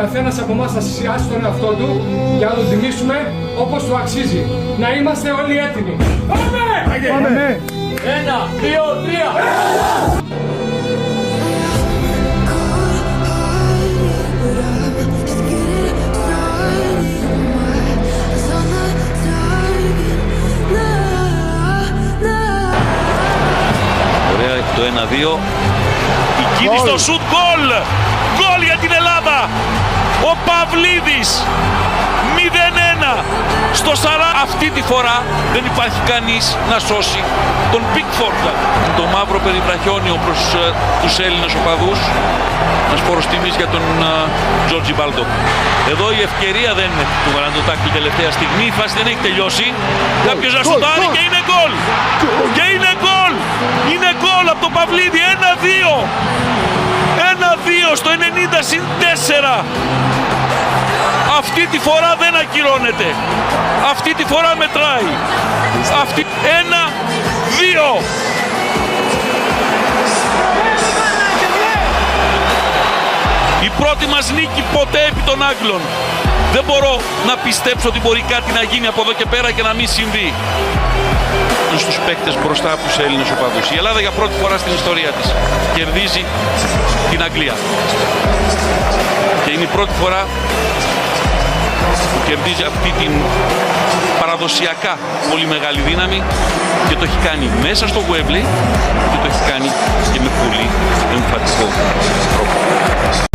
καθένας από εμάς θα συσιάσει τον εαυτό του για να τον τιμήσουμε όπως του αξίζει. Να είμαστε όλοι έτοιμοι. Πάμε! Πάμε! 1, 2, 3! Ωραία, το 1-2. Η κίνηση στο σουτ, γκολ! Γκολ για την Ελλάδα! Ο Παυλίδης 0-1 στο 40. Αυτή τη φορά δεν υπάρχει κανείς να σώσει τον Πίκφορντ. Το μαύρο περιβραχιόνιο προς τους Έλληνες οπαδούς. Ένας φόρος τιμής για τον Τζόρτζι Μπάλντοκ. Εδώ η ευκαιρία δεν είναι του Βαραντοτάκη τελευταία στιγμή. Η φάση δεν έχει τελειώσει. Κάποιος να σουτάρει και είναι γκολ! Και είναι γκολ! Είναι γκολ από τον Παυλίδη. 1-2! 1-2 στο 90+4. Αυτή τη φορά δεν ακυρώνεται. Αυτή τη φορά μετράει. Αυτή 1-2. Η πρώτη μας νίκη ποτέ επί των Άγγλων. Δεν μπορώ να πιστέψω ότι μπορεί κάτι να γίνει από εδώ και πέρα και να μην συμβεί. Στους παίκτες μπροστά από τους Έλληνες οπαδούς. Η Ελλάδα για πρώτη φορά στην ιστορία της κερδίζει την Αγγλία. Και είναι η πρώτη φορά που κερδίζει αυτή την παραδοσιακά πολύ μεγάλη δύναμη και το έχει κάνει μέσα στο Wembley και το έχει κάνει και με πολύ εμφαντικό τρόπο.